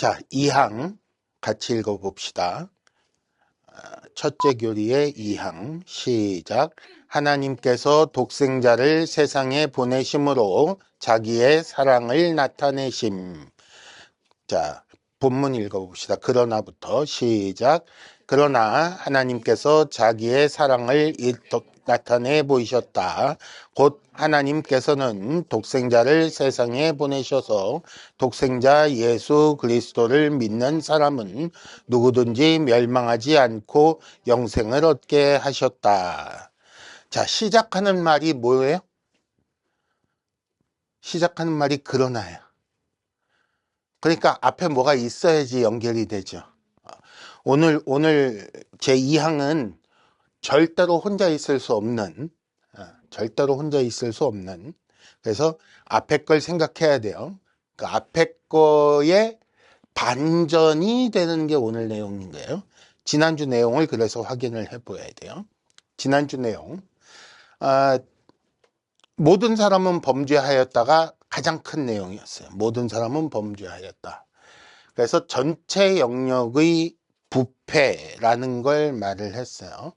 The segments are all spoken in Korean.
자, 2항 같이 읽어봅시다. 첫째 교리의 2항 시작. 하나님께서 독생자를 세상에 보내심으로 자기의 사랑을 나타내심. 자, 본문 읽어봅시다. 그러나부터 시작. 그러나 하나님께서 자기의 사랑을 나타내 보이셨다. 곧 하나님께서는 독생자를 세상에 보내셔서 독생자 예수 그리스도를 믿는 사람은 누구든지 멸망하지 않고 영생을 얻게 하셨다. 자, 시작하는 말이 뭐예요? 시작하는 말이 그러나요. 그러니까 앞에 뭐가 있어야지 연결이 되죠. 오늘 제 2항은 절대로 혼자 있을 수 없는, 그래서 앞에 걸 생각해야 돼요. 그 앞에 거에 반전이 되는 게 오늘 내용인 거예요. 지난주 내용을 그래서 확인을 해봐야 돼요. 지난주 내용. 모든 사람은 범죄하였다가 가장 큰 내용이었어요. 모든 사람은 범죄하였다. 그래서 전체 영역의 부패라는 걸 말을 했어요.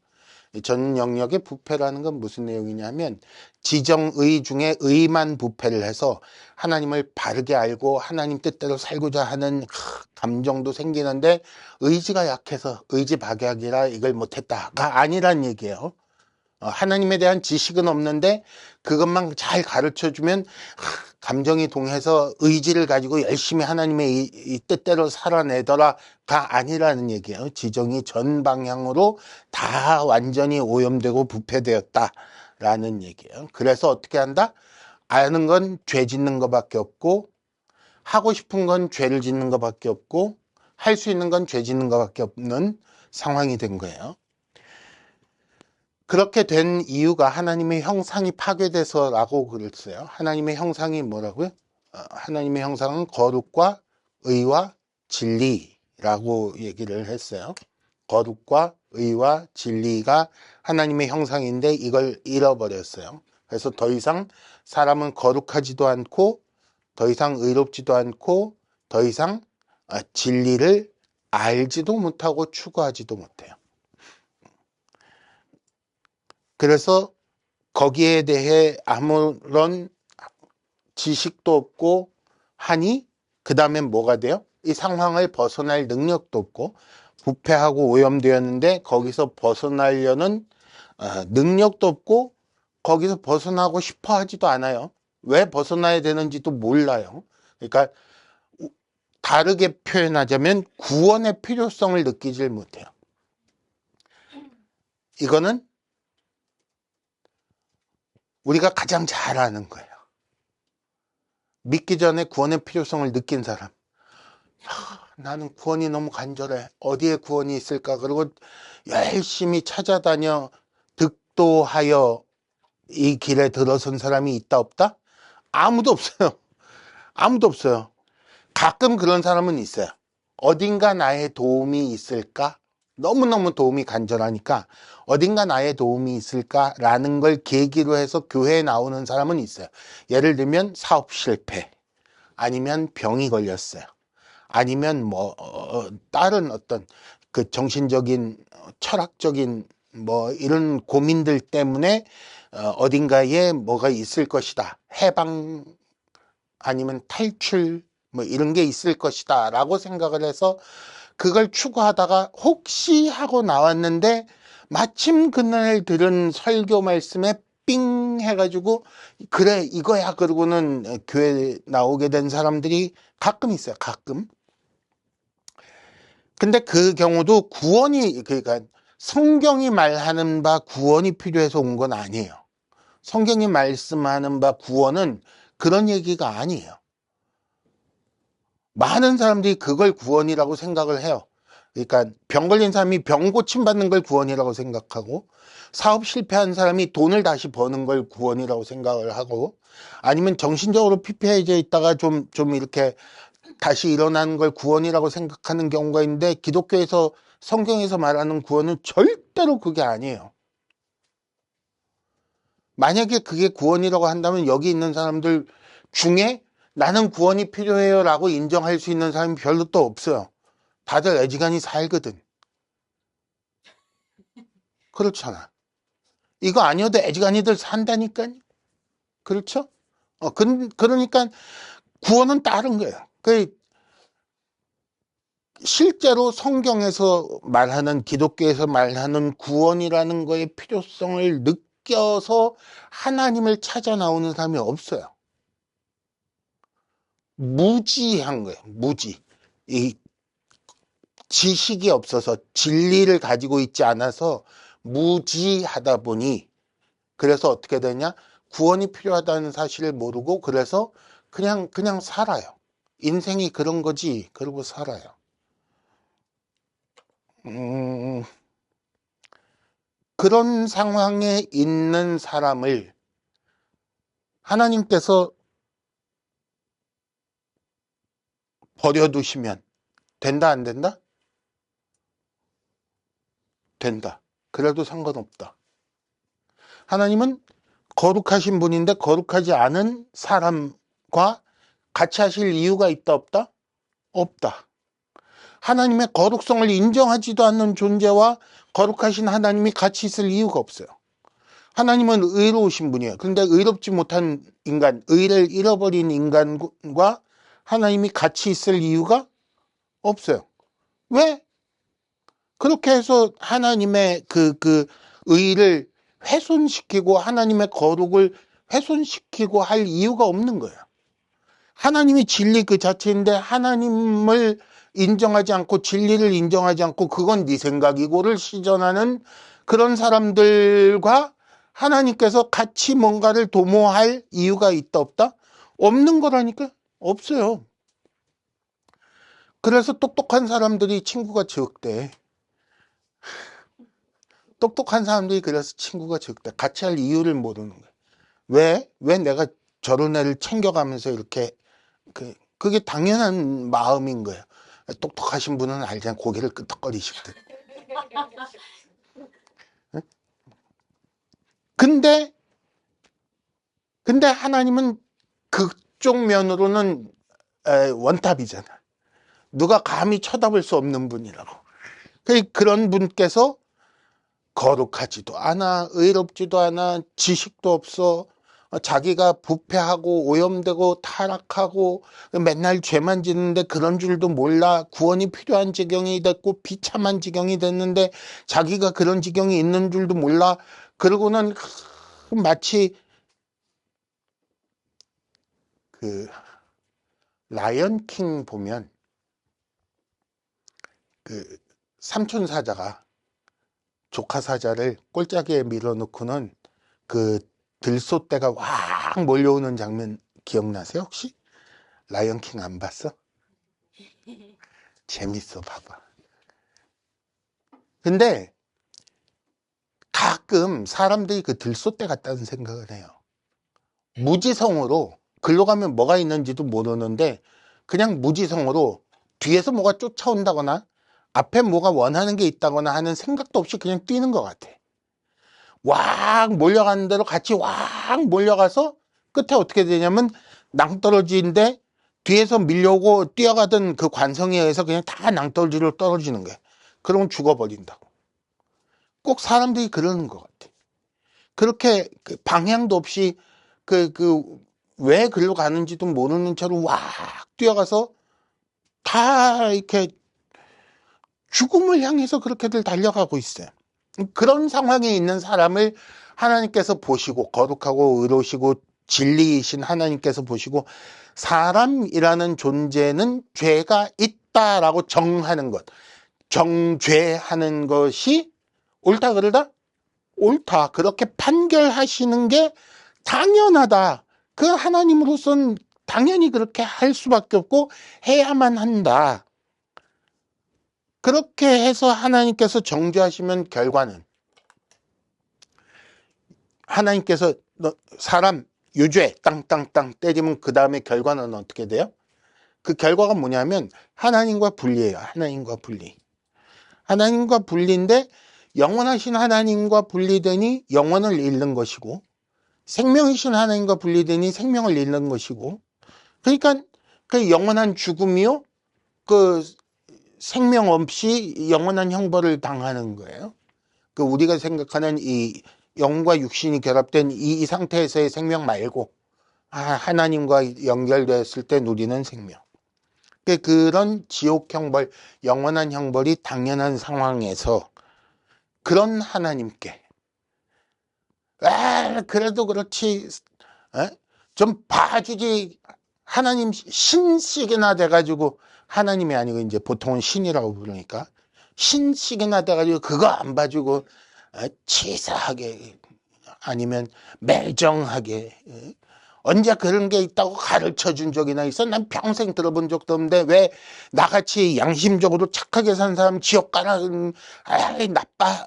전 영역의 부패라는 건 무슨 내용이냐면 지정의 중에 의만 부패를 해서 하나님을 바르게 알고 하나님 뜻대로 살고자 하는 감정도 생기는데 의지가 약해서 의지 박약이라 이걸 못했다가 아니란 얘기예요. 하나님에 대한 지식은 없는데 그것만 잘 가르쳐주면 감정이 동해서 의지를 가지고 열심히 하나님의 이 뜻대로 살아내더라가 아니라는 얘기예요. 지정이 전 방향으로 다 완전히 오염되고 부패되었다라는 얘기예요. 그래서 어떻게 한다? 아는 건 죄 짓는 것밖에 없고 하고 싶은 건 죄를 짓는 것밖에 없고 할 수 있는 건 죄 짓는 것밖에 없는 상황이 된 거예요. 그렇게 된 이유가 하나님의 형상이 파괴돼서라고 그랬어요. 하나님의 형상이 뭐라고요? 하나님의 형상은 거룩과 의와 진리라고 얘기를 했어요. 거룩과 의와 진리가 하나님의 형상인데 이걸 잃어버렸어요. 그래서 더 이상 사람은 거룩하지도 않고 더 이상 의롭지도 않고 더 이상 진리를 알지도 못하고 추구하지도 못해요. 그래서 거기에 대해 아무런 지식도 없고 하니 그 다음엔 뭐가 돼요? 이 상황을 벗어날 능력도 없고 부패하고 오염되었는데 거기서 벗어나려는 능력도 없고 거기서 벗어나고 싶어 하지도 않아요. 왜 벗어나야 되는지도 몰라요. 그러니까 다르게 표현하자면 구원의 필요성을 느끼질 못해요. 이거는 우리가 가장 잘 아는 거예요. 믿기 전에 구원의 필요성을 느낀 사람. 나는 구원이 너무 간절해. 어디에 구원이 있을까? 그리고 열심히 찾아다녀 득도하여 이 길에 들어선 사람이 있다 없다? 아무도 없어요. 아무도 없어요. 가끔 그런 사람은 있어요. 어딘가 나의 도움이 있을까? 너무너무 도움이 간절하니까 어딘가 나의 도움이 있을까라는 걸 계기로 해서 교회에 나오는 사람은 있어요. 예를 들면 사업 실패, 아니면 병이 걸렸어요. 아니면 다른 어떤 그 정신적인 철학적인 이런 고민들 때문에 어딘가에 뭐가 있을 것이다. 해방 아니면 탈출 이런 게 있을 것이다 라고 생각을 해서 그걸 추구하다가 혹시 하고 나왔는데 마침 그날 들은 설교 말씀에 삥 해가지고 그래 이거야 그러고는 교회 나오게 된 사람들이 가끔 있어요. 가끔. 근데 그 경우도 그러니까 성경이 말하는 바 구원이 필요해서 온 건 아니에요. 성경이 말씀하는 바 구원은 그런 얘기가 아니에요. 많은 사람들이 그걸 구원이라고 생각을 해요. 그러니까 병 걸린 사람이 병 고침받는 걸 구원이라고 생각하고 사업 실패한 사람이 돈을 다시 버는 걸 구원이라고 생각을 하고 아니면 정신적으로 피폐해져 있다가 좀 이렇게 다시 일어나는 걸 구원이라고 생각하는 경우가 있는데 기독교에서 성경에서 말하는 구원은 절대로 그게 아니에요. 만약에 그게 구원이라고 한다면 여기 있는 사람들 중에 나는 구원이 필요해요 라고 인정할 수 있는 사람이 별로 또 없어요. 다들 애지간히 살거든. 그렇잖아. 이거 아니어도 애지간히들 산다니까요. 그렇죠? 그러니까 구원은 다른 거예요. 실제로 성경에서 말하는, 기독교에서 말하는 구원이라는 거의 필요성을 느껴서 하나님을 찾아 나오는 사람이 없어요. 무지한 거예요. 무지. 이 지식이 없어서, 진리를 가지고 있지 않아서 무지하다 보니, 그래서 어떻게 되냐? 구원이 필요하다는 사실을 모르고, 그래서 그냥 살아요. 인생이 그런 거지. 그러고 살아요. 그런 상황에 있는 사람을 하나님께서 버려두시면 된다, 안 된다? 된다. 그래도 상관없다. 하나님은 거룩하신 분인데 거룩하지 않은 사람과 같이 하실 이유가 있다, 없다? 없다. 하나님의 거룩성을 인정하지도 않는 존재와 거룩하신 하나님이 같이 있을 이유가 없어요. 하나님은 의로우신 분이에요. 그런데 의롭지 못한 인간, 의를 잃어버린 인간과 하나님이 같이 있을 이유가 없어요. 왜? 그렇게 해서 하나님의 그 의를 훼손시키고 하나님의 거룩을 훼손시키고 할 이유가 없는 거예요. 하나님이 진리 그 자체인데 하나님을 인정하지 않고 진리를 인정하지 않고 그건 네 생각이고를 시전하는 그런 사람들과 하나님께서 같이 뭔가를 도모할 이유가 있다, 없다? 없는 거라니까. 없어요. 그래서 똑똑한 사람들이 친구가 적대. 똑똑한 사람들이 그래서 친구가 적대. 같이 할 이유를 모르는 거야. 왜 내가 저런 애를 챙겨가면서 이렇게 그게 당연한 마음인 거예요. 똑똑하신 분은 알잖아요. 고개를 끄덕거리시거든. 근데 하나님은 그쪽 면으로는 원탑이잖아. 누가 감히 쳐다볼 수 없는 분이라고. 그런 분께서 거룩하지도 않아, 의롭지도 않아, 지식도 없어, 자기가 부패하고 오염되고 타락하고 맨날 죄만 짓는데 그런 줄도 몰라. 구원이 필요한 지경이 됐고 비참한 지경이 됐는데 자기가 그런 지경이 있는 줄도 몰라. 그러고는 마치 그 라이언 킹 보면 그 삼촌 사자가 조카 사자를 꼴짝이에 밀어놓고는 그 들소떼가 확 몰려오는 장면 기억나세요 혹시? 라이언 킹 안 봤어? 재밌어, 봐봐. 근데 가끔 사람들이 그 들소떼 같다는 생각을 해요. 무지성으로 글로 가면 뭐가 있는지도 모르는데 그냥 무지성으로 뒤에서 뭐가 쫓아온다거나 앞에 뭐가 원하는 게 있다거나 하는 생각도 없이 그냥 뛰는 것 같아. 확 몰려가는 대로 같이 확 몰려가서 끝에 어떻게 되냐면 낭떠러지인데 뒤에서 밀려오고 뛰어가던 그 관성에 의해서 그냥 다 낭떠러지로 떨어지는 거야. 그러면 죽어버린다고. 꼭 사람들이 그러는 것 같아. 그렇게 방향도 없이 왜 글로 가는지도 모르는 채로 막 뛰어가서 다 이렇게 죽음을 향해서 그렇게들 달려가고 있어요. 그런 상황에 있는 사람을 하나님께서 보시고 거룩하고 의로우시고 진리이신 하나님께서 보시고 사람이라는 존재는 죄가 있다라고 정하는 것, 정죄하는 것이 옳다 그러다? 옳다. 그렇게 판결하시는 게 당연하다. 그 하나님으로서는 당연히 그렇게 할 수밖에 없고 해야만 한다. 그렇게 해서 하나님께서 정죄하시면 결과는 하나님께서 사람 유죄 땅땅땅 때리면 그 다음에 결과는 어떻게 돼요? 그 결과가 뭐냐면 하나님과 분리예요. 하나님과 분리. 하나님과 분리인데 영원하신 하나님과 분리되니 영원을 잃는 것이고 생명이신 하나님과 분리되니 생명을 잃는 것이고 그러니까 그 영원한 죽음이요, 그 생명 없이 영원한 형벌을 당하는 거예요. 그 우리가 생각하는 이 영과 육신이 결합된 이 상태에서의 생명 말고 하나님과 연결됐을 때 누리는 생명. 그런 지옥 형벌, 영원한 형벌이 당연한 상황에서 그런 하나님께 그래도 그렇지, 좀 봐주지. 하나님 신식이나 돼가지고, 하나님이 아니고 이제 보통은 신이라고 부르니까 신식이나 돼가지고 그거 안 봐주고 치사하게 아니면 매정하게 언제 그런 게 있다고 가르쳐 준 적이나 있어? 난 평생 들어본 적도 없는데 왜 나같이 양심적으로 착하게 산 사람 지옥 가라, 나빠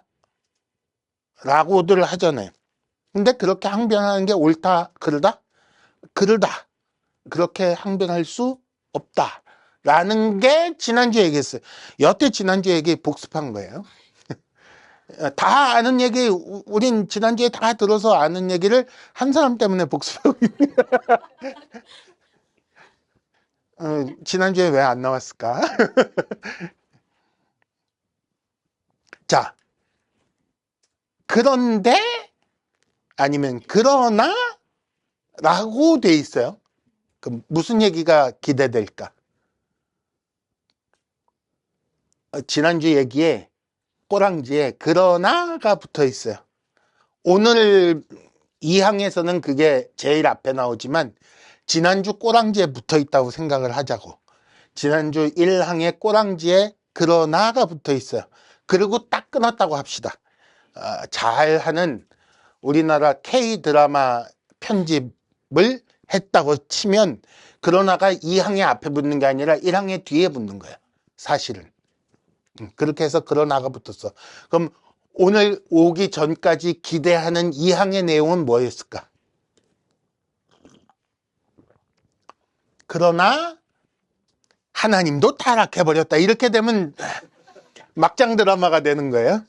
라고들 하잖아요. 근데 그렇게 항변하는 게 옳다 그르다? 그르다. 그렇게 항변할 수 없다 라는 게 지난주에 얘기했어요. 여태 지난주에 얘기 복습한 거예요. 다 아는 얘기, 우린 지난주에 다 들어서 아는 얘기를 한 사람 때문에 복습하고 있는 지난주에 왜 안 나왔을까? 자, 그런데 아니면 그러나 라고 돼 있어요. 그럼 무슨 얘기가 기대될까? 지난주 얘기에 꼬랑지에 그러나가 붙어 있어요. 오늘 2항에서는 그게 제일 앞에 나오지만 지난주 꼬랑지에 붙어 있다고 생각을 하자고. 지난주 1항에 꼬랑지에 그러나가 붙어 있어요. 그리고 딱 끊었다고 합시다. 잘하는 우리나라 K-드라마 편집을 했다고 치면 그러나가 2항에 앞에 붙는 게 아니라 1항에 뒤에 붙는 거예요. 사실은. 그렇게 해서 그러나가 붙었어. 그럼 오늘 오기 전까지 기대하는 2항의 내용은 뭐였을까? 그러나 하나님도 타락해버렸다. 이렇게 되면 막장 드라마가 되는 거예요.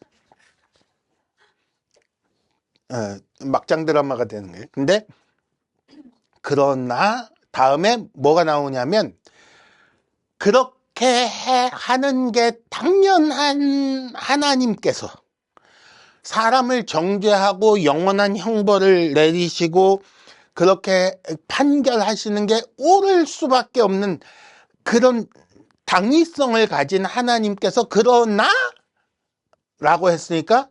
막장 드라마가 되는 거예요. 근데 그러나 다음에 뭐가 나오냐면 그렇게 하는 게 당연한 하나님께서 사람을 정죄하고 영원한 형벌을 내리시고 그렇게 판결하시는 게 옳을 수밖에 없는 그런 당위성을 가진 하나님께서 그러나 라고 했으니까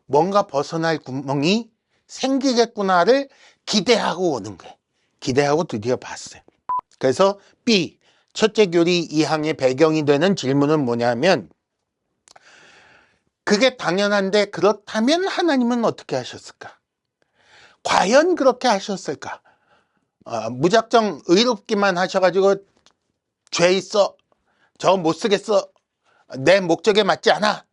뭔가 벗어날 구멍이 생기겠구나를 기대하고 오는 거예요. 기대하고 드디어 봤어요. 그래서 B, 첫째 교리 2항의 배경이 되는 질문은 뭐냐면 그게 당연한데 그렇다면 하나님은 어떻게 하셨을까? 과연 그렇게 하셨을까? 무작정 의롭기만 하셔가지고 죄 있어, 저거 못 쓰겠어, 내 목적에 맞지 않아,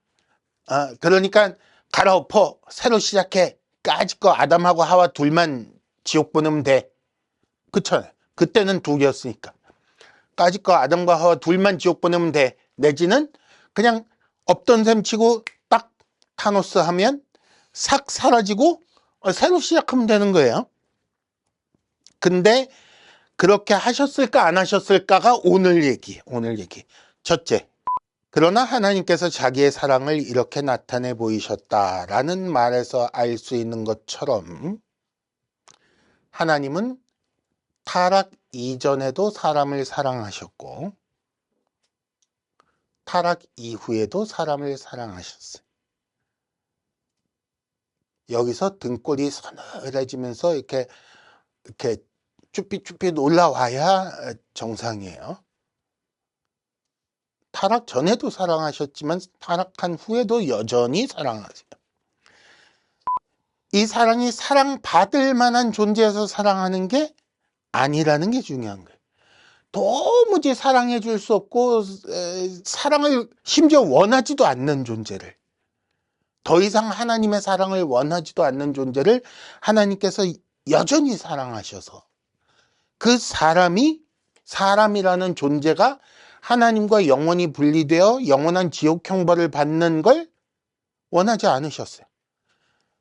그러니까 갈아엎어, 새로 시작해, 까짓 거 아담하고 하와 둘만 지옥 보내면 돼. 그쵸? 그때는 둘이었으니까 까짓 거 아담과 하와 둘만 지옥 보내면 돼. 내지는 그냥 없던 셈 치고 딱 타노스 하면 싹 사라지고 새로 시작하면 되는 거예요. 근데 그렇게 하셨을까 안 하셨을까가 오늘 얘기. 첫째, 그러나 하나님께서 자기의 사랑을 이렇게 나타내 보이셨다라는 말에서 알 수 있는 것처럼 하나님은 타락 이전에도 사람을 사랑하셨고 타락 이후에도 사람을 사랑하셨어요. 여기서 등골이 서늘해지면서 이렇게 쭈삣쭈삣 올라와야 정상이에요. 타락 전에도 사랑하셨지만 타락한 후에도 여전히 사랑하세요. 이 사랑이 사랑받을 만한 존재에서 사랑하는 게 아니라는 게 중요한 거예요. 도무지 사랑해 줄 수 없고 사랑을 심지어 원하지도 않는 존재를, 더 이상 하나님의 사랑을 원하지도 않는 존재를 하나님께서 여전히 사랑하셔서 그 사람이라는 존재가 하나님과 영원히 분리되어 영원한 지옥 형벌을 받는 걸 원하지 않으셨어요.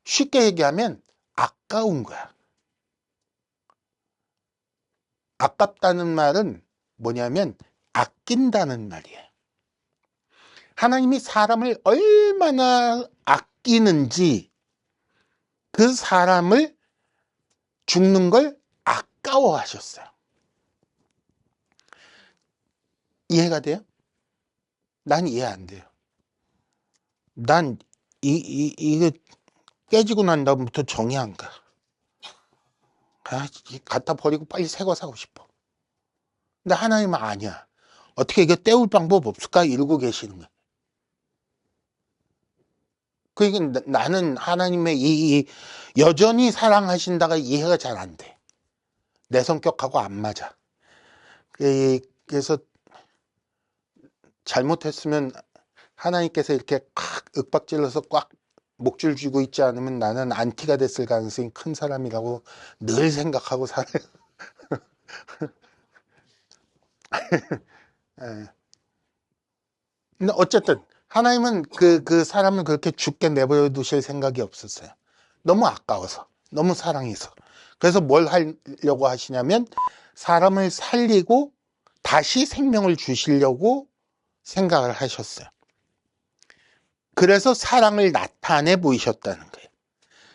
쉽게 얘기하면 아까운 거야. 아깝다는 말은 뭐냐면 아낀다는 말이에요. 하나님이 사람을 얼마나 아끼는지 그 사람을 죽는 걸 아까워하셨어요. 이해가 돼요? 난 이해 안 돼요. 난 이거 깨지고 난 다음부터 정이 안 가. 갖다 버리고 빨리 새 거 사고 싶어. 근데 하나님은 아니야. 어떻게 이거 때울 방법 없을까? 이러고 계시는 거야. 그러니까 나는 하나님의 이 여전히 사랑하신다가 이해가 잘 안 돼. 내 성격하고 안 맞아. 그래서 잘못했으면 하나님께서 이렇게 꽉 윽박질러서 꽉 목줄 쥐고 있지 않으면 나는 안티가 됐을 가능성이 큰 사람이라고 늘 생각하고 살아요. 근데 어쨌든 하나님은 그 사람을 그렇게 죽게 내버려 두실 생각이 없었어요. 너무 아까워서, 너무 사랑해서. 그래서 뭘 하려고 하시냐면 사람을 살리고 다시 생명을 주시려고 생각을 하셨어요. 그래서 사랑을 나타내 보이셨다는 거예요.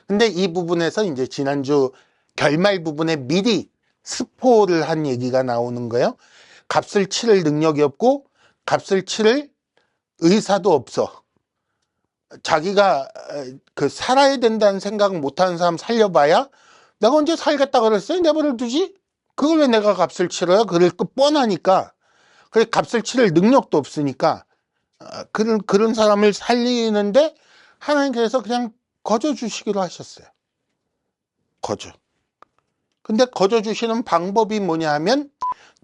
근데 이 부분에서 이제 지난주 결말 부분에 미리 스포를 한 얘기가 나오는 거예요. 값을 치를 능력이 없고 값을 치를 의사도 없어. 자기가 살아야 된다는 생각을 못하는 사람 살려봐야 내가 언제 살겠다 그랬어요? 내버려 두지? 그걸 왜 내가 값을 치러요? 그럴 거 뻔하니까. 그래 값을 치를 능력도 없으니까 그런 사람을 살리는데 하나님께서 그냥 거저 주시기로 하셨어요. 거저. 근데 거저 주시는 방법이 뭐냐 하면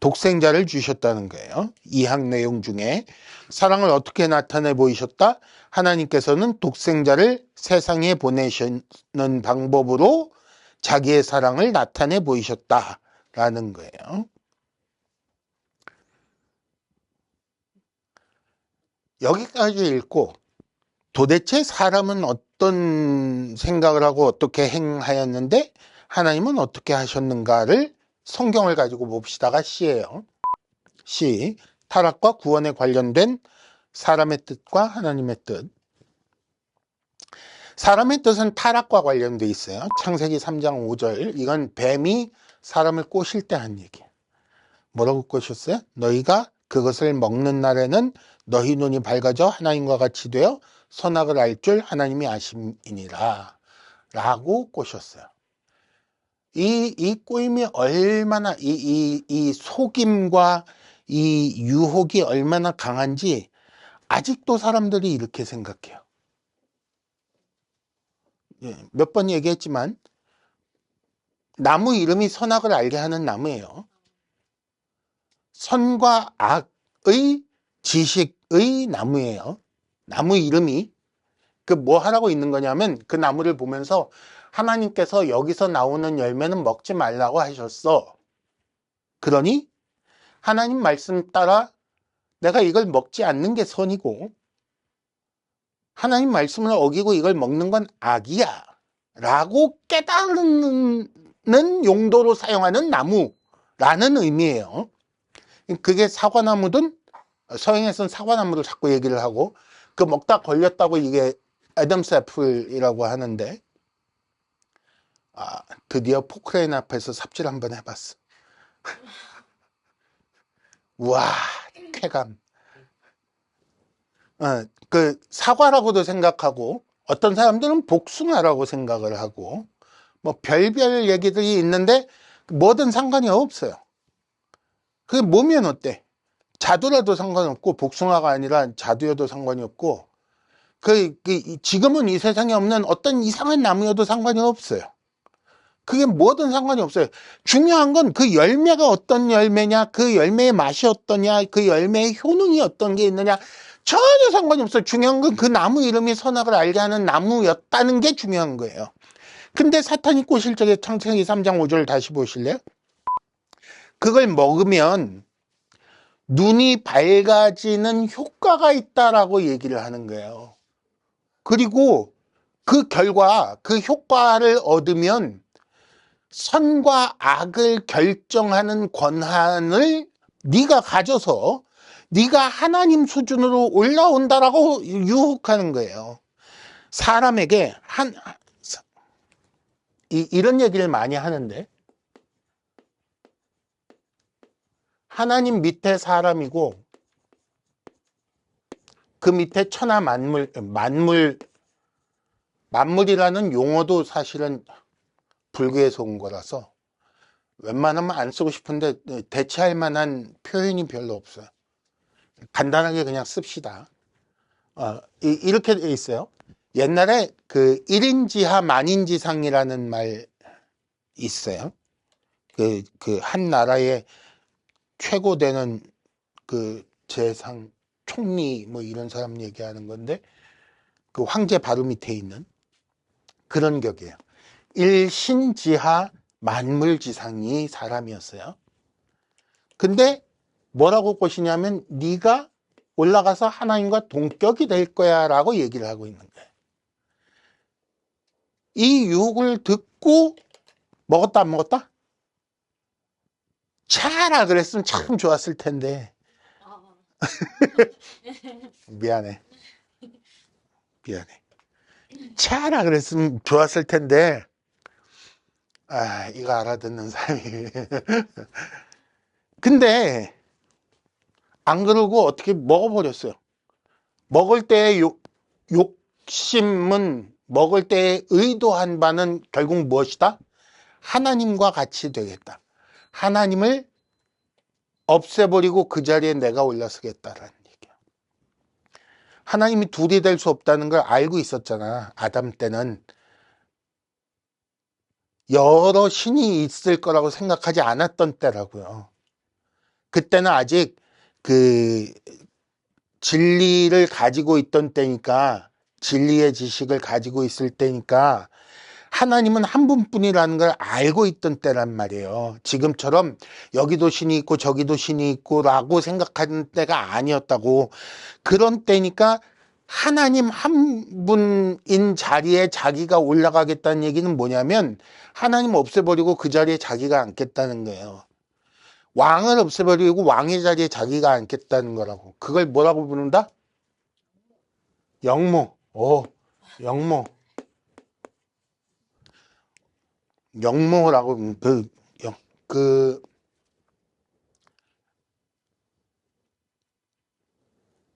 독생자를 주셨다는 거예요. 이 학 내용 중에 사랑을 어떻게 나타내 보이셨다? 하나님께서는 독생자를 세상에 보내시는 방법으로 자기의 사랑을 나타내 보이셨다라는 거예요. 여기까지 읽고 도대체 사람은 어떤 생각을 하고 어떻게 행하였는데 하나님은 어떻게 하셨는가를 성경을 가지고 봅시다가 C예요. C. 타락과 구원에 관련된 사람의 뜻과 하나님의 뜻. 사람의 뜻은 타락과 관련돼 있어요. 창세기 3장 5절. 이건 뱀이 사람을 꼬실 때 한 얘기예요. 뭐라고 꼬셨어요? 너희가 그것을 먹는 날에는 너희 눈이 밝아져 하나님과 같이 되어 선악을 알 줄 하나님이 아심이니라 라고 꼬셨어요. 이 꼬임이 얼마나 이 속임과 이 유혹이 얼마나 강한지 아직도 사람들이 이렇게 생각해요. 몇 번 얘기했지만 나무 이름이 선악을 알게 하는 나무예요. 선과 악의 지식의 나무예요. 나무 이름이 뭐 하라고 있는 거냐면 그 나무를 보면서 하나님께서 여기서 나오는 열매는 먹지 말라고 하셨어. 그러니 하나님 말씀 따라 내가 이걸 먹지 않는 게 선이고 하나님 말씀을 어기고 이걸 먹는 건 악이야 라고 깨달는 용도로 사용하는 나무라는 의미예요. 그게 사과나무든 서양에서는 사과나무를 자꾸 얘기를 하고 먹다 걸렸다고 이게 애덤스 애플이라고 하는데 드디어 포크레인 앞에서 삽질 한번 해봤어. 우와 쾌감. 사과라고도 생각하고 어떤 사람들은 복숭아라고 생각을 하고 별별 얘기들이 있는데 뭐든 상관이 없어요. 그게 뭐면 어때? 자두라도 상관없고 복숭아가 아니라 자두여도 상관이 없고 지금은 이 세상에 없는 어떤 이상한 나무여도 상관이 없어요. 그게 뭐든 상관이 없어요. 중요한 건 그 열매가 어떤 열매냐, 그 열매의 맛이 어떠냐, 그 열매의 효능이 어떤 게 있느냐 전혀 상관이 없어요. 중요한 건 그 나무 이름이 선악을 알게 하는 나무였다는 게 중요한 거예요. 근데 사탄이 꼬실 적에 창세기 3장 5절 다시 보실래요? 그걸 먹으면 눈이 밝아지는 효과가 있다라고 얘기를 하는 거예요. 그리고 그 결과, 그 효과를 얻으면 선과 악을 결정하는 권한을 네가 가져서 네가 하나님 수준으로 올라온다라고 유혹하는 거예요. 사람에게 이런 얘기를 많이 하는데, 하나님 밑에 사람이고 그 밑에 천하 만물이라는 용어도 사실은 불교에서 온 거라서 웬만하면 안 쓰고 싶은데 대체할 만한 표현이 별로 없어요. 간단하게 그냥 씁시다. 이렇게 돼 있어요. 옛날에 그 1인지하 만인지상이라는 말 있어요. 그 한 나라의 최고 되는 그 재상 총리 뭐 이런 사람 얘기하는 건데, 그 황제 바로 밑에 있는 그런 격이에요. 일신지하 만물지상이 사람이었어요. 근데 뭐라고 꼬시냐면 네가 올라가서 하나님과 동격이 될 거야 라고 얘기를 하고 있는 거예요. 이 유혹을 듣고 먹었다 안 먹었다? 차라 그랬으면 참 좋았을 텐데. 미안해. 차라 그랬으면 좋았을 텐데. 이거 알아듣는 사람이. 근데 안 그러고 어떻게 먹어버렸어요. 먹을 때의 욕심은, 먹을 때의 의도한 바는 결국 무엇이다? 하나님과 같이 되겠다. 하나님을 없애버리고 그 자리에 내가 올라서겠다라는 얘기야. 하나님이 둘이 될 수 없다는 걸 알고 있었잖아. 아담 때는. 여러 신이 있을 거라고 생각하지 않았던 때라고요. 그때는 아직 그 진리를 가지고 있던 때니까, 진리의 지식을 가지고 있을 때니까 하나님은 한 분뿐이라는 걸 알고 있던 때란 말이에요. 지금처럼 여기도 신이 있고 저기도 신이 있고 라고 생각하는 때가 아니었다고. 그런 때니까 하나님 한 분인 자리에 자기가 올라가겠다는 얘기는 뭐냐면, 하나님 없애버리고 그 자리에 자기가 앉겠다는 거예요. 왕을 없애버리고 왕의 자리에 자기가 앉겠다는 거라고. 그걸 뭐라고 부른다? 영모. 영모. 영모라고.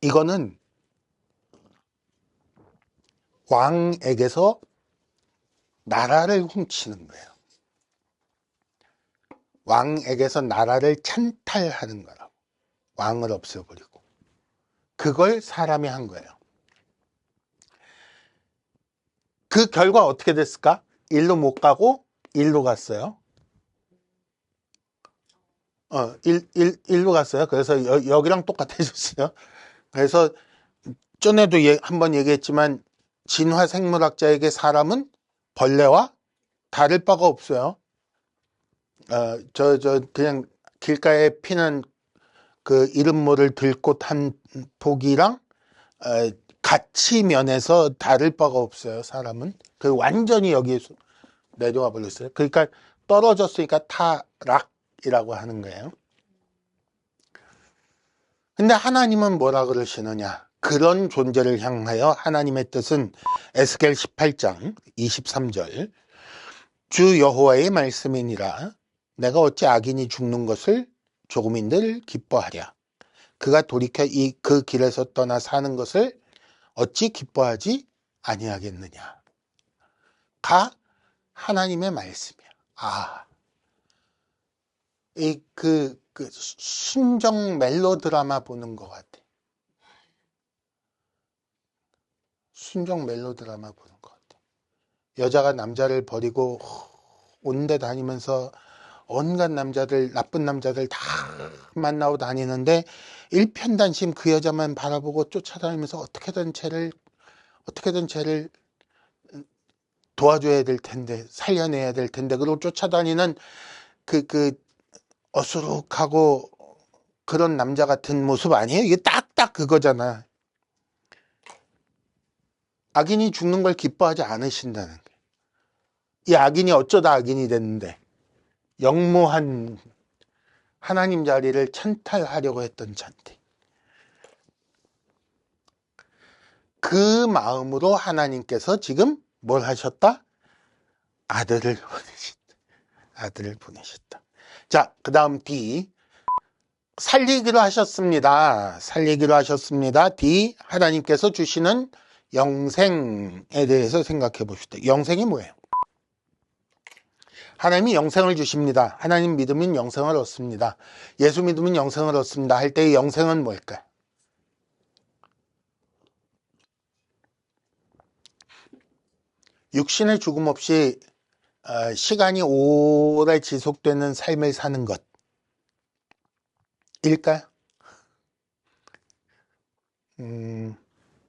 이거는 왕에게서 나라를 훔치는 거예요. 왕에게서 나라를 찬탈하는 거라고. 왕을 없애버리고. 그걸 사람이 한 거예요. 그 결과 어떻게 됐을까? 일로 못 가고 일로 갔어요. 일로 갔어요. 그래서 여기랑 똑같아졌어요. 그래서 전에도 한번 얘기했지만, 진화 생물학자에게 사람은 벌레와 다를 바가 없어요. 그냥 길가에 피는 그 이름 모를 들꽃 한 포기랑 가치 면에서 다를 바가 없어요. 사람은 그 완전히 여기에서 내려와 버렸어요. 그러니까 떨어졌으니까 타락이라고 하는 거예요. 근데 하나님은 뭐라 그러시느냐? 그런 존재를 향하여 하나님의 뜻은 에스겔 18장 23절, 주 여호와의 말씀이니라. 내가 어찌 악인이 죽는 것을 조금인들 기뻐하랴. 그가 돌이켜 그 길에서 떠나 사는 것을 어찌 기뻐하지 아니하겠느냐. 가 하나님의 말씀이야. 그 순정 멜로드라마 보는 것 같아. 순정 멜로드라마 보는 것 같아. 여자가 남자를 버리고 온데 다니면서 온갖 남자들, 나쁜 남자들 다 만나고 다니는데 일편단심 그 여자만 바라보고 쫓아다니면서 어떻게든 쟤를 도와줘야 될 텐데, 살려내야 될 텐데, 그리고 쫓아다니는 그 어수룩하고 그런 남자 같은 모습 아니에요? 이게 딱딱 그거잖아. 악인이 죽는 걸 기뻐하지 않으신다는 거예요. 이 악인이 어쩌다 악인이 됐는데, 영무한 하나님 자리를 찬탈하려고 했던 자인데 그 마음으로 하나님께서 지금 뭘 하셨다? 아들을 보내셨다. 자, 그 다음 D. 살리기로 하셨습니다. 살리기로 하셨습니다. D. 하나님께서 주시는 영생에 대해서 생각해 봅시다. 영생이 뭐예요? 하나님이 영생을 주십니다. 하나님 믿으면 영생을 얻습니다. 예수 믿으면 영생을 얻습니다. 할 때의 영생은 뭘까요? 육신의 죽음 없이 시간이 오래 지속되는 삶을 사는 것일까요?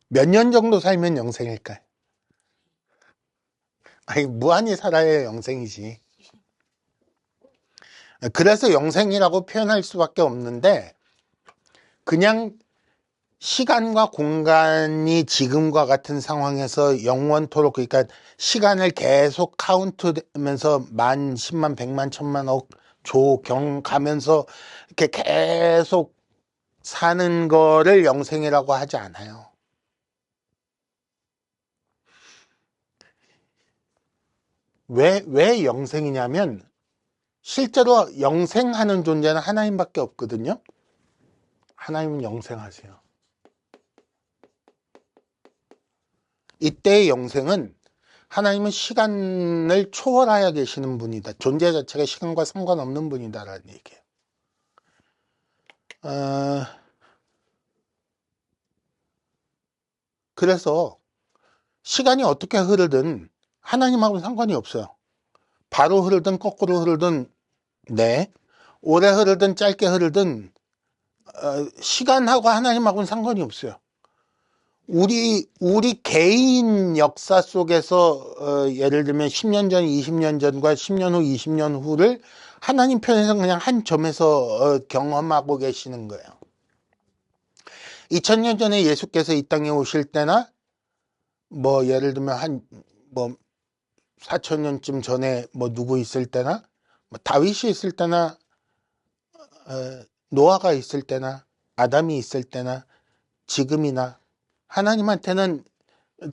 몇 년 정도 살면 영생일까요? 아니, 무한히 살아야 영생이지. 그래서 영생이라고 표현할 수밖에 없는데 그냥 시간과 공간이 지금과 같은 상황에서 영원토록, 그러니까 시간을 계속 카운트하면서 만, 10만, 100만, 1000만, 억, 조, 경 가면서 이렇게 계속 사는 거를 영생이라고 하지 않아요. 왜 영생이냐면 실제로 영생하는 존재는 하나님밖에 없거든요. 하나님은 영생하세요. 이때의 영생은 하나님은 시간을 초월하여 계시는 분이다. 존재 자체가 시간과 상관없는 분이다라는 얘기예요. 그래서 시간이 어떻게 흐르든 하나님하고는 상관이 없어요. 바로 흐르든 거꾸로 흐르든 네, 오래 흐르든 짧게 흐르든 시간하고 하나님하고는 상관이 없어요. 우리 개인 역사 속에서 예를 들면 10년 전, 20년 전과 10년 후, 20년 후를 하나님 편에서 그냥 한 점에서 경험하고 계시는 거예요. 2000년 전에 예수께서 이 땅에 오실 때나 뭐 예를 들면 한 뭐 4000년쯤 전에 뭐 누구 있을 때나 뭐 다윗이 있을 때나 노아가 있을 때나 아담이 있을 때나 지금이나 하나님한테는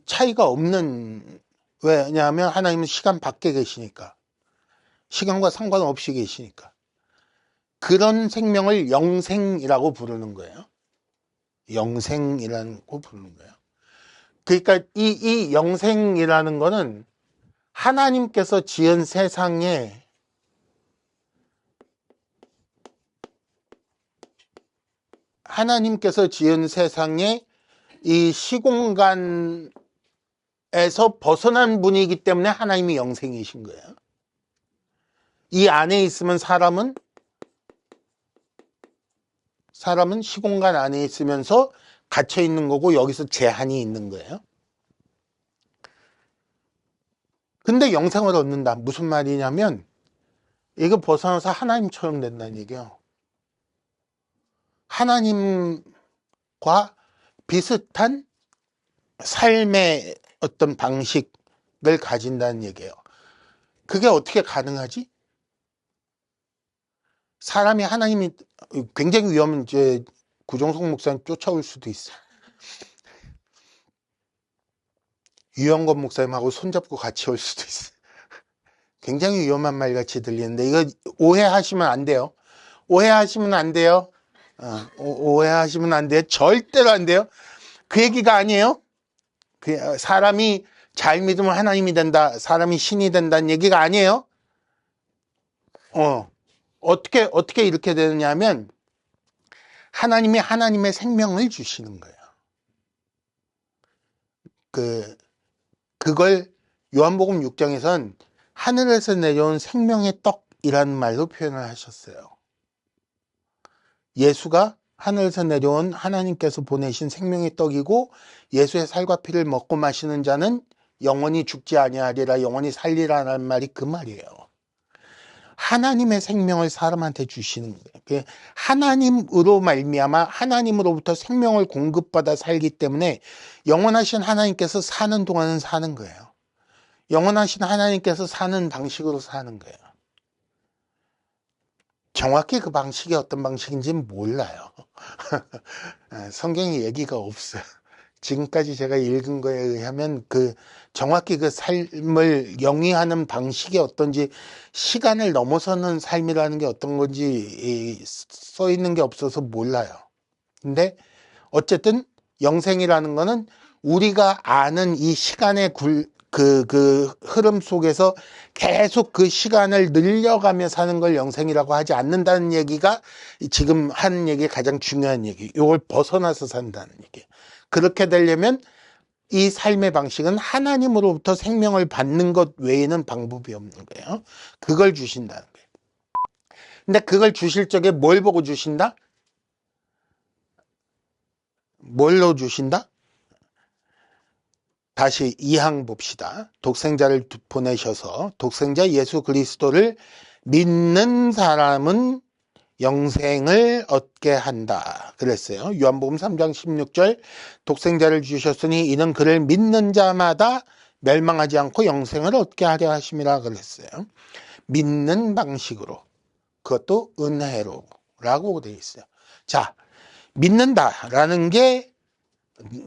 차이가 없는, 왜냐하면 하나님은 시간 밖에 계시니까, 시간과 상관없이 계시니까. 그런 생명을 영생이라고 부르는 거예요. 영생이라고 부르는 거예요. 그러니까 이 영생이라는 거는 하나님께서 지은 세상에 이 시공간에서 벗어난 분이기 때문에 하나님이 영생이신 거예요. 이 안에 있으면 사람은 시공간 안에 있으면서 갇혀 있는 거고 여기서 제한이 있는 거예요. 근데 영생을 얻는다. 무슨 말이냐면 이거 벗어나서 하나님처럼 된다는 얘기예요. 하나님과 비슷한 삶의 어떤 방식을 가진다는 얘기예요. 그게 어떻게 가능하지? 사람이 하나님이 굉장히 위험한, 이제 구종석 목사님 쫓아올 수도 있어. 유영건 목사님하고 손잡고 같이 올 수도 있어. 굉장히 위험한 말 같이 들리는데 이거 오해하시면 안 돼요. 오해하시면 안 돼요. 오해하시면 안 돼요. 절대로 안 돼요. 그 얘기가 아니에요. 사람이 잘 믿으면 하나님이 된다, 사람이 신이 된다는 얘기가 아니에요. 어떻게 이렇게 되느냐 하면 하나님이 하나님의 생명을 주시는 거예요. 그걸 요한복음 6장에선 하늘에서 내려온 생명의 떡이라는 말로 표현을 하셨어요. 예수가 하늘에서 내려온 하나님께서 보내신 생명의 떡이고 예수의 살과 피를 먹고 마시는 자는 영원히 죽지 아니하리라, 영원히 살리라는 말이 그 말이에요. 하나님의 생명을 사람한테 주시는 거예요. 하나님으로 말미암아 하나님으로부터 생명을 공급받아 살기 때문에 영원하신 하나님께서 사는 동안은 사는 거예요. 영원하신 하나님께서 사는 방식으로 사는 거예요. 정확히 그 방식이 어떤 방식인지는 몰라요. 성경에 얘기가 없어요. 지금까지 제가 읽은 거에 의하면 정확히 그 삶을 영위하는 방식이 어떤지, 시간을 넘어서는 삶이라는 게 어떤 건지 써 있는 게 없어서 몰라요. 근데 어쨌든 영생이라는 거는 우리가 아는 이 시간의 흐름 속에서 계속 그 시간을 늘려가며 사는 걸 영생이라고 하지 않는다는 얘기가 지금 하는 얘기의 가장 중요한 얘기. 이걸 벗어나서 산다는 얘기. 그렇게 되려면 이 삶의 방식은 하나님으로부터 생명을 받는 것 외에는 방법이 없는 거예요. 그걸 주신다는 거예요. 근데 그걸 주실 적에 뭘 보고 주신다? 뭘로 주신다? 다시 2항 봅시다. 독생자를 보내셔서 독생자 예수 그리스도를 믿는 사람은 영생을 얻게 한다 그랬어요. 요한복음 3장 16절 독생자를 주셨으니 이는 그를 믿는 자마다 멸망하지 않고 영생을 얻게 하려 하심이라 그랬어요. 믿는 방식으로, 그것도 은혜로 라고 되어 있어요. 자, 믿는다라는 게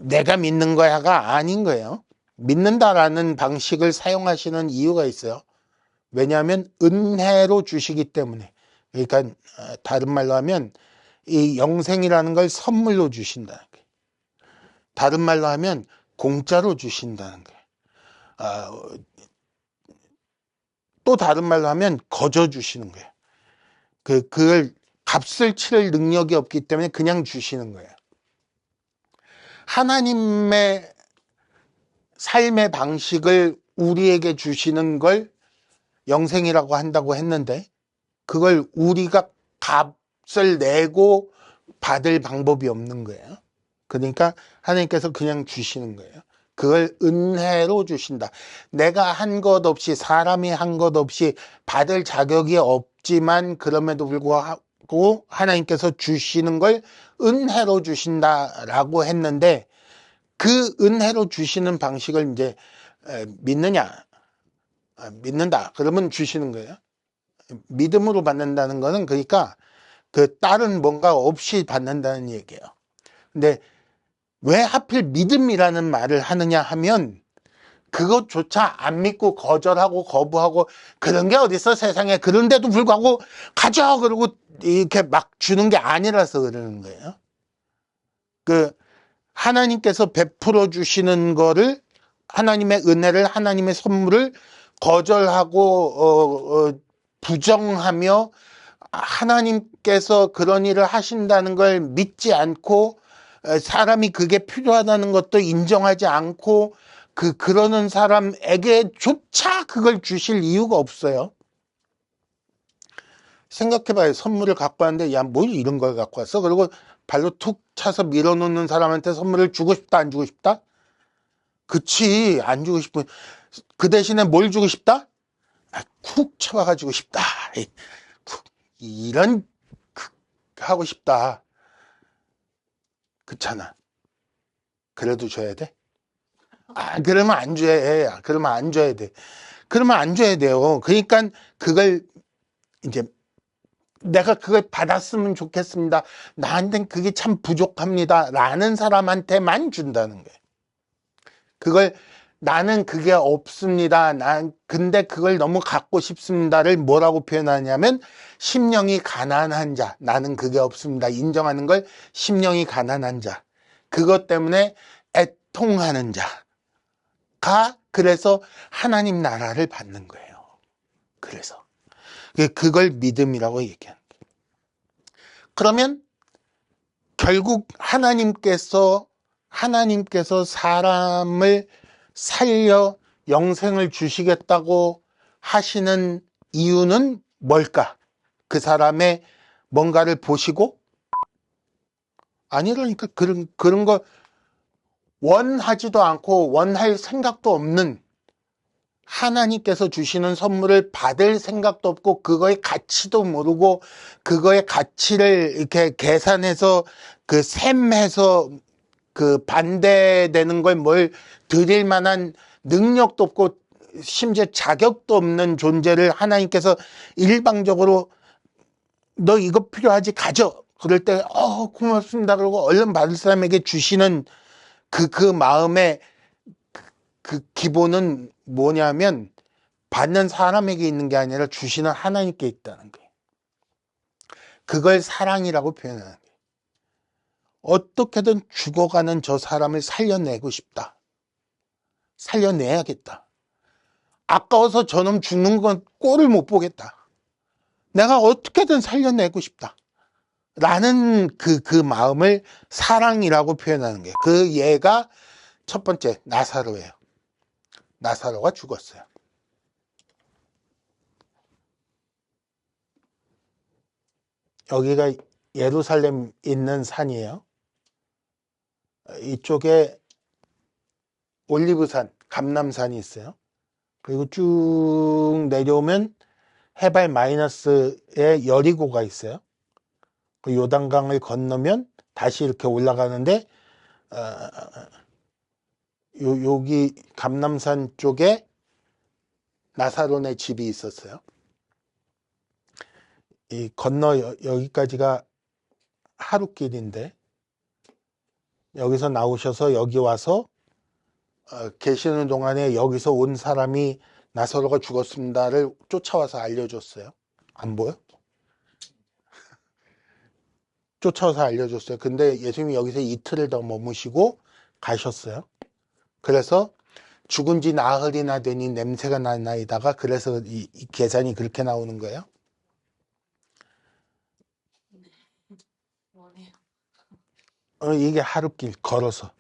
내가 믿는 거야가 아닌 거예요. 믿는다라는 방식을 사용하시는 이유가 있어요. 왜냐하면 은혜로 주시기 때문에. 그러니까 다른 말로 하면 이 영생이라는 걸 선물로 주신다는 거예요. 다른 말로 하면 공짜로 주신다는 거예요. 또 다른 말로 하면 거저 주시는 거예요. 그걸 값을 치를 능력이 없기 때문에 그냥 주시는 거예요. 하나님의 삶의 방식을 우리에게 주시는 걸 영생이라고 한다고 했는데, 그걸 우리가 값을 내고 받을 방법이 없는 거예요. 그러니까 하나님께서 그냥 주시는 거예요. 그걸 은혜로 주신다. 내가 한 것 없이, 사람이 한 것 없이 받을 자격이 없지만 그럼에도 불구하고 하나님께서 주시는 걸 은혜로 주신다라고 했는데, 그 은혜로 주시는 방식을 이제 믿느냐, 믿는다 그러면 주시는 거예요. 믿음으로 받는다는 거는 그러니까 그 다른 뭔가 없이 받는다는 얘기예요. 근데 왜 하필 믿음이라는 말을 하느냐 하면, 그것조차 안 믿고 거절하고 거부하고 그런 게 어딨어 세상에. 그런데도 불구하고 가져 그러고 이렇게 막 주는 게 아니라서 그러는 거예요. 하나님께서 베풀어 주시는 거를, 하나님의 은혜를, 하나님의 선물을 거절하고 부정하며 하나님께서 그런 일을 하신다는 걸 믿지 않고, 사람이 그게 필요하다는 것도 인정하지 않고 그러는 사람에게조차 그걸 주실 이유가 없어요. 생각해봐요. 선물을 갖고 왔는데 야, 뭘 이런 걸 갖고 왔어? 그리고 발로 툭 차서 밀어놓는 사람한테 선물을 주고 싶다, 안 주고 싶다? 그치, 안 주고 싶은. 그 대신에 뭘 주고 싶다? 쿡 쳐봐가지고 싶다. 이런 하고 싶다. 그렇잖아. 그래도 줘야 돼? 그러면 안 줘야. 그러면 안 줘야 돼. 그러면 안 줘야 돼요. 그러니까 그걸 이제 내가 그걸 받았으면 좋겠습니다. 나한텐 그게 참 부족합니다. 라는 사람한테만 준다는 거예요. 그걸 나는 그게 없습니다. 근데 그걸 너무 갖고 싶습니다를 뭐라고 표현하냐면 심령이 가난한 자. 나는 그게 없습니다. 인정하는 걸 심령이 가난한 자. 그것 때문에 애통하는 자가 그래서 하나님 나라를 받는 거예요. 그래서 그걸 믿음이라고 얘기하는 거예요. 그러면 결국 하나님께서 사람을 살려 영생을 주시겠다고 하시는 이유는 뭘까? 그 사람의 뭔가를 보시고? 아니라니까. 그런 거 원하지도 않고 원할 생각도 없는 하나님께서 주시는 선물을 받을 생각도 없고 그거의 가치도 모르고 그거의 가치를 이렇게 계산해서 셈해서 반대되는 걸 뭘 드릴 만한 능력도 없고 심지어 자격도 없는 존재를 하나님께서 일방적으로 너 이거 필요하지? 가져. 그럴 때 고맙습니다. 그러고 얼른 받을 사람에게 주시는 그 마음의 그 기본은 뭐냐면 받는 사람에게 있는 게 아니라 주시는 하나님께 있다는 거예요. 그걸 사랑이라고 표현하는 거예요. 어떻게든 죽어가는 저 사람을 살려내고 싶다. 살려내야겠다. 아까워서 저놈 죽는 건 꼴을 못 보겠다. 내가 어떻게든 살려내고 싶다. 라는 그 마음을 사랑이라고 표현하는 거예요. 그 예가 첫 번째 나사로예요. 나사로가 죽었어요. 여기가 예루살렘 있는 산이에요. 이쪽에 올리브산, 감람산이 있어요. 그리고 쭉 내려오면 해발 마이너스에 여리고가 있어요. 그 요단강을 건너면 다시 이렇게 올라가는데 여기 감람산 쪽에 나사로네 집이 있었어요. 이 건너 여기까지가 하루길인데 여기서 나오셔서 여기 와서 계시는 동안에 여기서 온 사람이 나사로가 죽었습니다를 쫓아와서 알려줬어요. 안 보여? 쫓아와서 알려줬어요. 근데 예수님이 여기서 이틀을 더 머무시고 가셨어요. 그래서 죽은 지 나흘이나 되니 냄새가 나나이다가 그래서 이 계산이 그렇게 나오는 거예요. 이게 하루길 걸어서.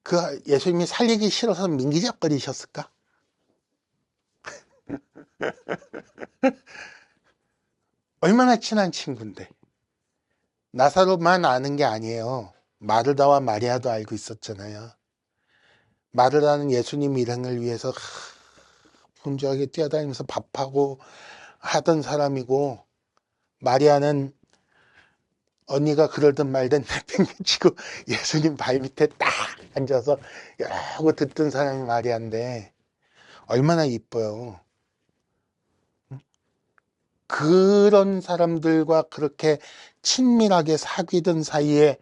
그 예수님이 살리기 싫어서 민기적거리셨을까? 얼마나 친한 친구인데. 나사로만 아는 게 아니에요. 마르다와 마리아도 알고 있었잖아요. 마르다는 예수님 일행을 위해서 분주하게 뛰어다니면서 밥하고 하던 사람이고, 마리아는 언니가 그러든 말든 내팽개치고 예수님 발밑에 딱 앉아서 하고 듣던 사람이 마리아인데 얼마나 이뻐요. 그런 사람들과 그렇게 친밀하게 사귀던 사이에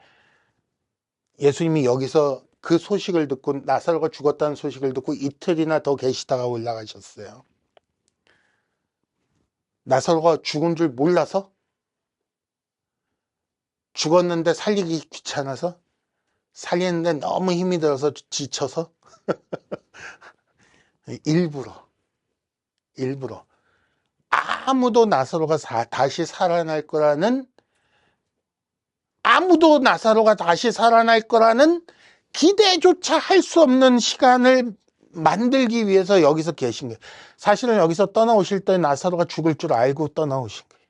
예수님이 여기서 그 소식을 듣고 나사로가 죽었다는 소식을 듣고 이틀이나 더 계시다가 올라가셨어요. 나사로가 죽은 줄 몰라서? 죽었는데 살리기 귀찮아서? 살리는데 너무 힘이 들어서 지쳐서? 일부러 아무도 나사로가 다시 살아날 거라는, 아무도 나사로가 다시 살아날 거라는 기대조차 할 수 없는 시간을 만들기 위해서 여기서 계신 거예요. 사실은 여기서 떠나오실 때 나사로가 죽을 줄 알고 떠나오신 거예요.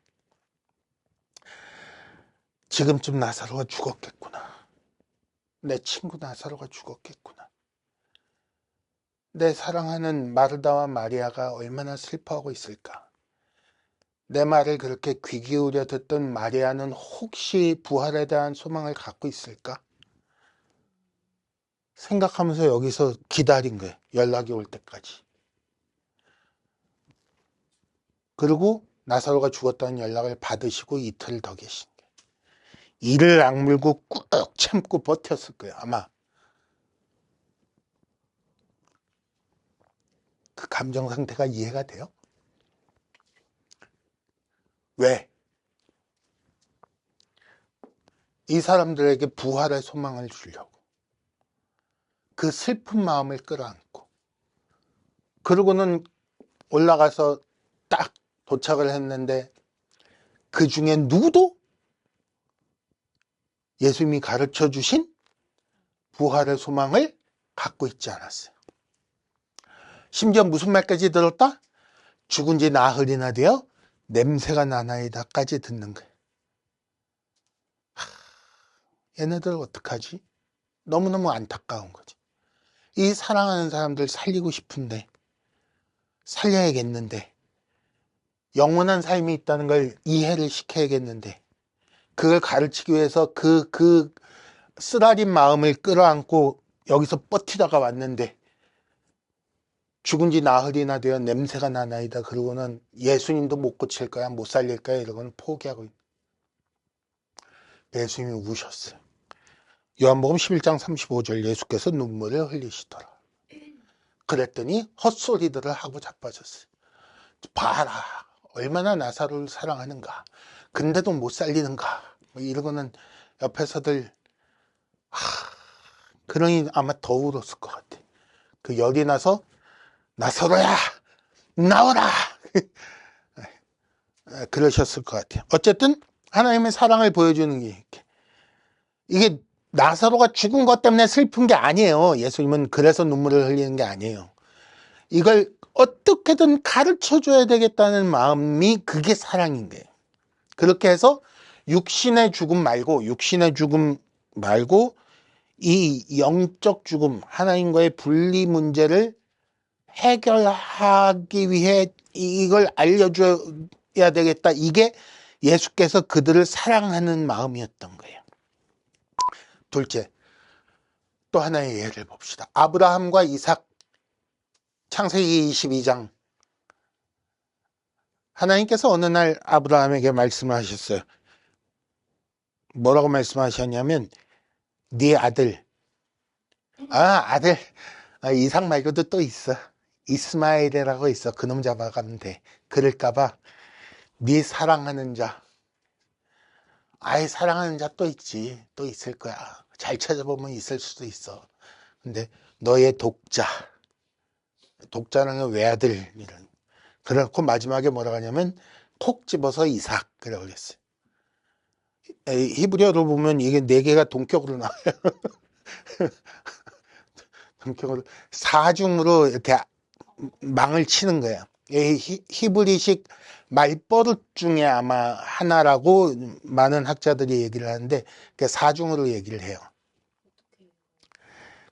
지금쯤 나사로가 죽었겠구나. 내 친구 나사로가 죽었겠구나. 내 사랑하는 마르다와 마리아가 얼마나 슬퍼하고 있을까. 내 말을 그렇게 귀 기울여 듣던 마리아는 혹시 부활에 대한 소망을 갖고 있을까? 생각하면서 여기서 기다린 거예요. 연락이 올 때까지. 그리고 나사로가 죽었다는 연락을 받으시고 이틀 더 계신 거예요. 이를 악물고 꾹 참고 버텼을 거예요. 아마. 그 감정 상태가 이해가 돼요? 왜? 이 사람들에게 부활의 소망을 주려고. 그 슬픈 마음을 끌어안고. 그러고는 올라가서 딱 도착을 했는데 그 중에 누구도 예수님이 가르쳐 주신 부활의 소망을 갖고 있지 않았어요. 심지어 무슨 말까지 들었다? 죽은 지 나흘이나 되어 냄새가 나나이다까지 듣는 거예요. 얘네들 어떡하지? 너무너무 안타까운 거지. 이 사랑하는 사람들 살리고 싶은데, 살려야겠는데, 영원한 삶이 있다는 걸 이해를 시켜야겠는데, 그걸 가르치기 위해서 그 쓰라린 마음을 끌어안고 여기서 버티다가 왔는데 죽은 지 나흘이나 되어 냄새가 나나이다. 그러고는 예수님도 못 고칠 거야, 못 살릴 거야, 이러고는 포기하고 예수님이 우셨어요. 요한복음 11장 35절 예수께서 눈물을 흘리시더라. 그랬더니 헛소리들을 하고 자빠졌어요. 봐라, 얼마나 나사로를 사랑하는가. 근데도 못 살리는가. 뭐 이러고는 옆에서들 그러니 아마 더 울었을 것 같아. 그 열이 나서 나사로야 나오라 그러셨을 것 같아요. 어쨌든 하나님의 사랑을 보여주는 게 이게 나사로가 죽은 것 때문에 슬픈 게 아니에요. 예수님은 그래서 눈물을 흘리는 게 아니에요. 이걸 어떻게든 가르쳐줘야 되겠다는 마음이 그게 사랑인 거예요. 그렇게 해서 육신의 죽음 말고 이 영적 죽음, 하나님과의 분리 문제를 해결하기 위해 이걸 알려줘야 되겠다. 이게 예수께서 그들을 사랑하는 마음이었던 거예요. 둘째, 또 하나의 예를 봅시다. 아브라함과 이삭, 창세기 22장. 하나님께서 어느 날 아브라함에게 말씀을 하셨어요. 뭐라고 말씀하셨냐면 네 아들, 아들, 이삭 말고도 또 있어. 이스마엘이라고 있어. 그놈 잡아가면 돼. 그럴까봐 네 사랑하는 자, 사랑하는 자 또 있지. 또 있을 거야. 잘 찾아보면 있을 수도 있어. 근데 너의 독자라는 건 외아들 이런. 그래갖고 마지막에 뭐라고 하냐면 콕 집어서 이삭 그라고 그랬어요. 히브리어로 보면 이게 네 개가 동격으로 나와요. 동격으로 사중으로 이렇게 망을 치는 거예요. 히브리식 말버릇 중에 아마 하나라고 많은 학자들이 얘기를 하는데 사중으로 얘기를 해요.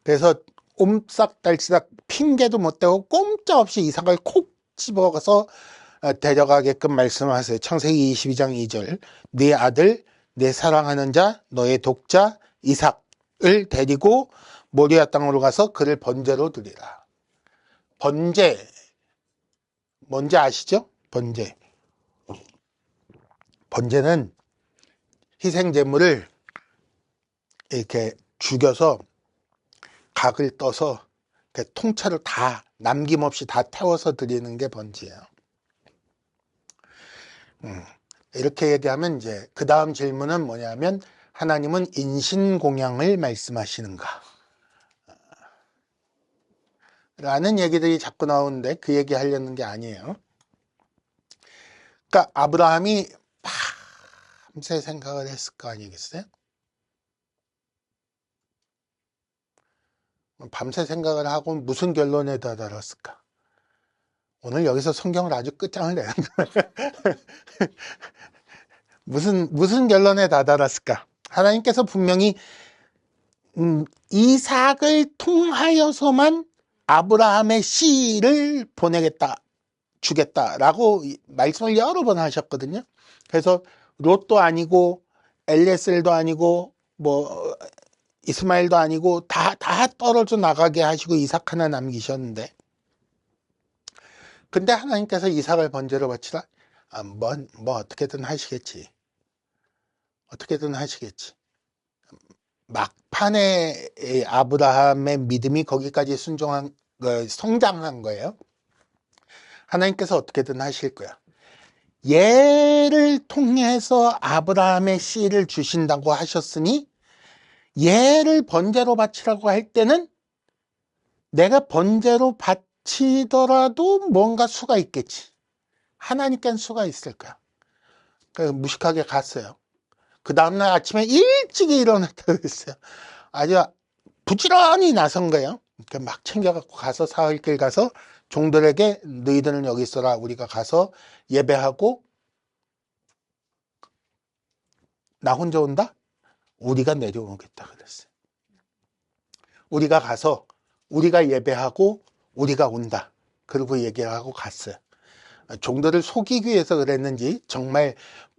그래서 옴싹달싹 핑계도 못 대고 꼼짝없이 이삭을 콕 집어서 데려가게끔 말씀하세요. 창세기 22장 2절 네 아들 내 사랑하는 자 너의 독자 이삭을 데리고 모리아 땅으로 가서 그를 번제로 드리라. 번제 뭔지 아시죠? 번제는 희생제물을 이렇게 죽여서 각을 떠서 통째로 다 남김없이 다 태워서 드리는 게 번제예요. 이렇게 얘기하면 이제 그 다음 질문은 뭐냐면 하나님은 인신공양을 말씀하시는가? 라는 얘기들이 자꾸 나오는데 그 얘기 하려는 게 아니에요. 그러니까 아브라함이 밤새 생각을 했을 거 아니겠어요? 밤새 생각을 하고 무슨 결론에 다다랐을까? 오늘 여기서 성경을 아주 끝장을 내는 거예요. 무슨 결론에 다다랐을까? 하나님께서 분명히 이삭을 통하여서만 아브라함의 씨를 주겠다라고 말씀을 여러 번 하셨거든요. 그래서 롯도 아니고 엘리에셀도 아니고 뭐 이스마엘도 아니고 다 떨어져 나가게 하시고 이삭 하나 남기셨는데, 근데 하나님께서 이삭을 번제로 바치라. 뭐 어떻게든 하시겠지. 막판에 아브라함의 믿음이 거기까지 성장한 거예요. 하나님께서 어떻게든 하실 거야. 얘를 통해서 아브라함의 씨를 주신다고 하셨으니 얘를 번제로 바치라고 할 때는 내가 번제로 바치더라도 뭔가 수가 있겠지. 하나님께는 수가 있을 거야. 그래서 무식하게 갔어요. 그 다음날 아침에 일찍 일어났다고 그랬어요. 아주 부지런히 나선 거예요. 막 챙겨갖고 가서 사흘길 가서 종들에게 너희들은 여기 있어라. 우리가 가서 예배하고. 나 혼자 온다? 우리가 내려오겠다 그랬어요. 우리가 가서 우리가 예배하고 우리가 온다. 그리고 얘기를 하고 갔어요. 종들을 속이기 위해서 그랬는지 정말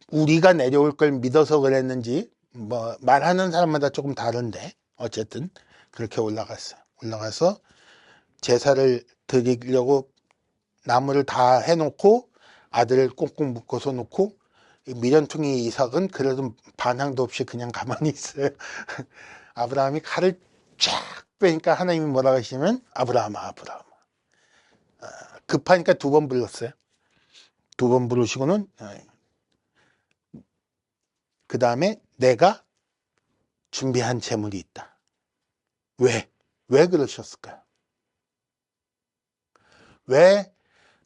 우리가 내려올 걸 믿어서 그랬는지 뭐 말하는 사람마다 조금 다른데 어쨌든 그렇게 올라갔어요. 올라가서 제사를 드리려고 나무를 다 해놓고 아들을 꽁꽁 묶어서 놓고 미련퉁이 이삭은 그래도 반항도 없이 그냥 가만히 있어요. 아브라함이 칼을 쫙 빼니까 하나님이 뭐라고 하시면 아브라함아. 급하니까 2번 불렀어요. 2번 부르시고는 그 다음에 내가 준비한 재물이 있다. 왜 그러셨을까요? 왜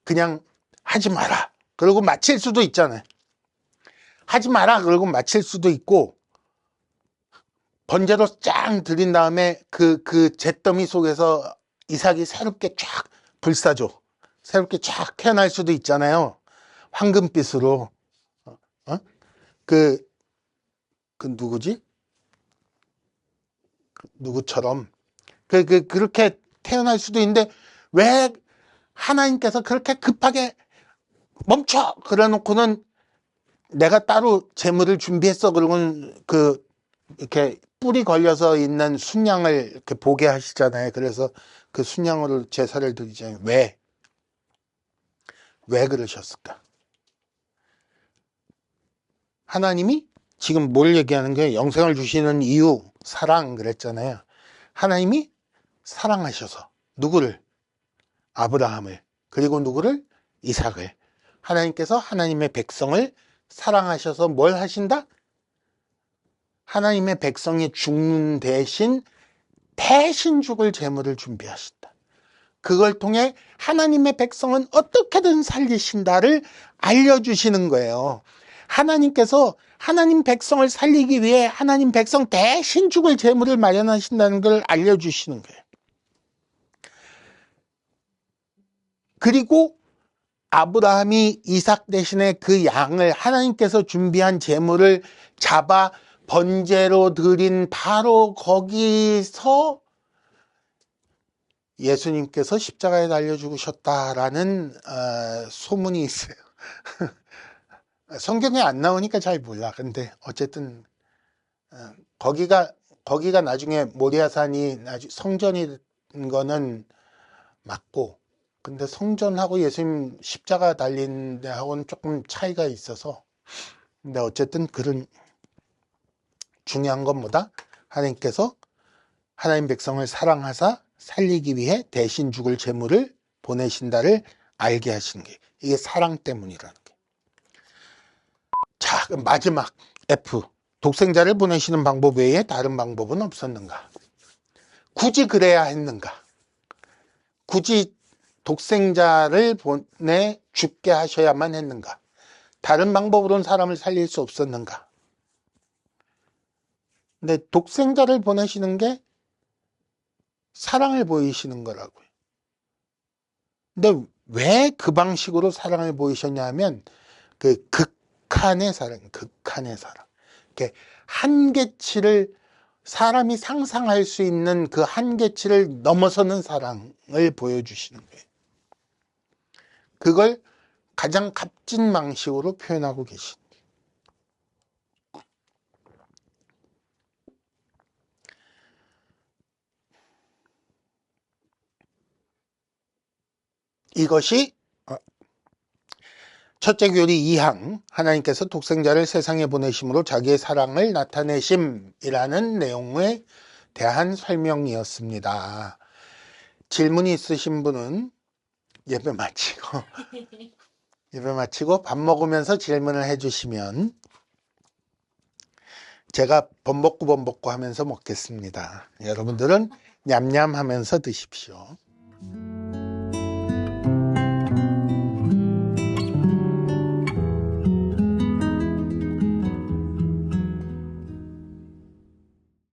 그냥 하지 마라 그러고 마칠 수도 있잖아요. 하지 마라 그러고 마칠 수도 있고, 번제로 짱 드린 다음에 그 잿더미 속에서 이삭이 새롭게 쫙 불사조 새롭게 쫙 태어날 수도 있잖아요. 황금빛으로. 그 누구지? 누구처럼 그렇게 태어날 수도 있는데 왜 하나님께서 그렇게 급하게 멈춰 그래 놓고는 내가 따로 재물을 준비했어 그러고는 이렇게 뿔이 걸려서 있는 순양을 이렇게 보게 하시잖아요. 그래서 그 순양으로 제사를 드리잖아요. 왜 그러셨을까? 하나님이 지금 뭘 얘기하는 거예요? 영생을 주시는 이유, 사랑 그랬잖아요. 하나님이 사랑하셔서 누구를? 아브라함을. 그리고 누구를? 이삭을. 하나님께서 하나님의 백성을 사랑하셔서 뭘 하신다? 하나님의 백성이 죽는 대신 죽을 제물을 준비하신다. 그걸 통해 하나님의 백성은 어떻게든 살리신다를 알려주시는 거예요. 하나님께서 하나님 백성을 살리기 위해 하나님 백성 대신 죽을 제물을 마련하신다는 걸 알려주시는 거예요. 그리고 아브라함이 이삭 대신에 그 양을 하나님께서 준비한 제물을 잡아 번제로 드린 바로 거기서 예수님께서 십자가에 달려 죽으셨다라는 소문이 있어요. 성경에 안 나오니까 잘 몰라. 근데 어쨌든 거기가 나중에 모리아산이 성전이 된 거는 맞고, 근데 성전하고 예수님 십자가 달린 데하고는 조금 차이가 있어서, 근데 어쨌든 그런 중요한 건 뭐다? 하나님께서 하나님 백성을 사랑하사 살리기 위해 대신 죽을 제물을 보내신다를 알게 하시는 게, 이게 사랑 때문이라는 게. 자, 그럼 마지막 F. 독생자를 보내시는 방법 외에 다른 방법은 없었는가? 굳이 그래야 했는가? 굳이 독생자를 보내 죽게 하셔야만 했는가? 다른 방법으로는 사람을 살릴 수 없었는가? 근데 독생자를 보내시는 게 사랑을 보이시는 거라고요. 근데 왜 그 방식으로 사랑을 보이셨냐 하면 그 극한의 사랑. 한계치를, 사람이 상상할 수 있는 그 한계치를 넘어서는 사랑을 보여주시는 거예요. 그걸 가장 값진 방식으로 표현하고 계신. 이것이 첫째 교리 2항, 하나님께서 독생자를 세상에 보내심으로 자기의 사랑을 나타내심이라는 내용에 대한 설명이었습니다. 질문이 있으신 분은 예배 마치고 밥 먹으면서 질문을 해주시면 제가 범벅구 하면서 먹겠습니다. 여러분들은 냠냠 하면서 드십시오.